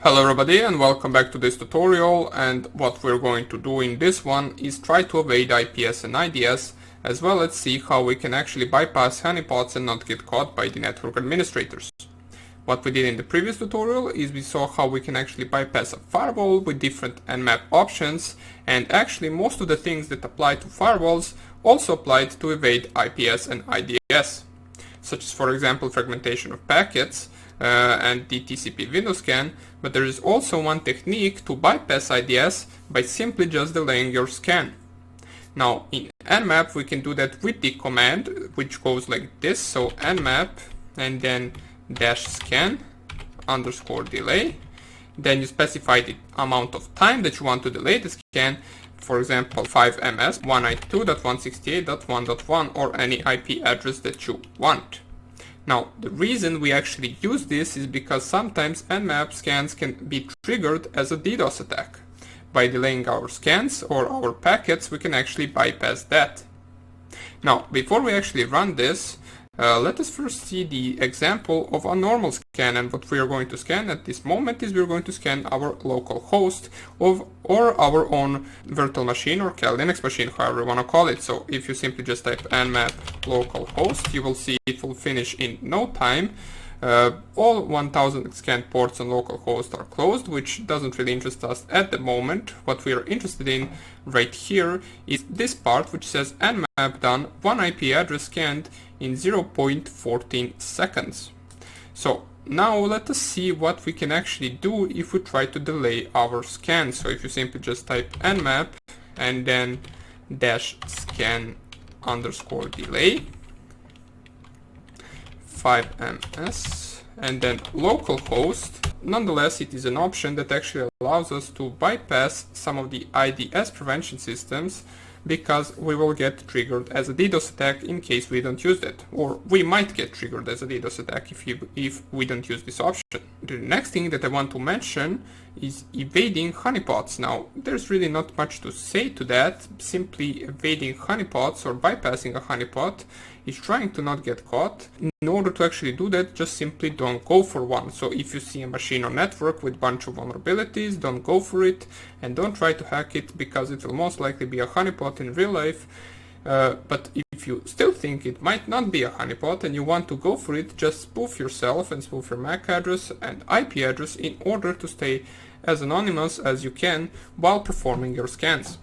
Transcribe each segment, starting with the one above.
Hello everybody and welcome back to this tutorial, and what we're going to do in this one is try to evade IPS and IDS, as well as see how we can actually bypass honeypots and not get caught by the network administrators. What we did in the previous tutorial is we saw how we can actually bypass a firewall with different Nmap options, and actually most of the things that apply to firewalls also applied to evade IPS and IDS, such as for example fragmentation of packets, and the TCP window scan, but there is also one technique to bypass IDS by simply just delaying your scan. Now in Nmap we can do that with the command, which goes like this, so nmap and then -scan _delay. Then you specify the amount of time that you want to delay the scan, for example 5 ms, 192.168.1.1 or any IP address that you want. Now, the reason we actually use this is because sometimes Nmap scans can be triggered as a DDoS attack. By delaying our scans or our packets, we can actually bypass that. Now, before we actually run this, let us first see the example of a normal scan, and what we are going to scan at this moment is we're going to scan our local host or our own virtual machine or Linux machine, however you want to call it. So if you simply just type nmap localhost, you will see it will finish in no time. All 1000 scanned ports on localhost are closed, which doesn't really interest us at the moment. What we are interested in right here is this part, which says nmap done, one IP address scanned in 0.14 seconds. So now let us see what we can actually do if we try to delay our scan. So if you simply just type nmap and then -scan _delay 5 ms and then localhost. Nonetheless, it is an option that actually allows us to bypass some of the IDS prevention systems, because we will get triggered as a DDoS attack in case we don't use it, or we might get triggered as a DDoS attack if we don't use this option. The next thing that I want to mention is evading honeypots. Now, there's really not much to say to that. Simply evading honeypots or bypassing a honeypot is trying to not get caught. In order to actually do that, just simply don't go for one. So if you see a machine or network with a bunch of vulnerabilities, don't go for it and don't try to hack it, because it will most likely be a honeypot in real life. But if you still think it might not be a honeypot and you want to go for it, just spoof yourself and spoof your MAC address and IP address in order to stay as anonymous as you can while performing your scans.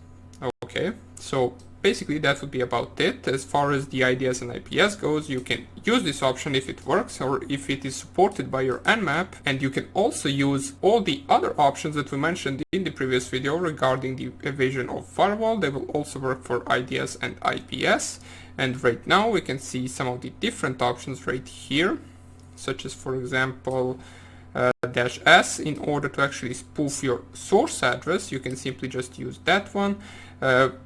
Okay, so basically that would be about it. As far as the IDS and IPS goes, you can use this option if it works or if it is supported by your Nmap, and you can also use all the other options that we mentioned in the previous video regarding the evasion of firewall. They will also work for IDS and IPS, and right now we can see some of the different options right here, such as for example -s. In order to actually spoof your source address, you can simply just use that one,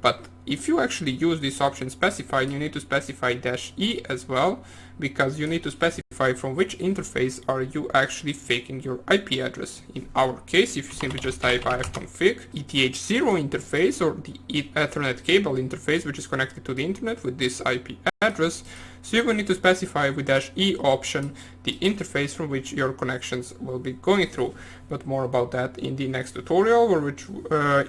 but if you actually use this option specified, you need to specify -e as well, because you need to specify from which interface are you actually faking your IP address. In our case, if you simply just type ifconfig ETH0 interface or the Ethernet cable interface which is connected to the internet with this IP address, so you will need to specify with -e option the interface from which your connections will be going through. But more about that in the next tutorial,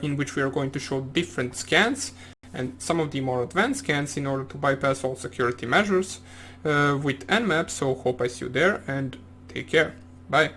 in which we are going to show different scans and some of the more advanced scans in order to bypass all security measures with Nmap. So hope I see you there, and take care. Bye.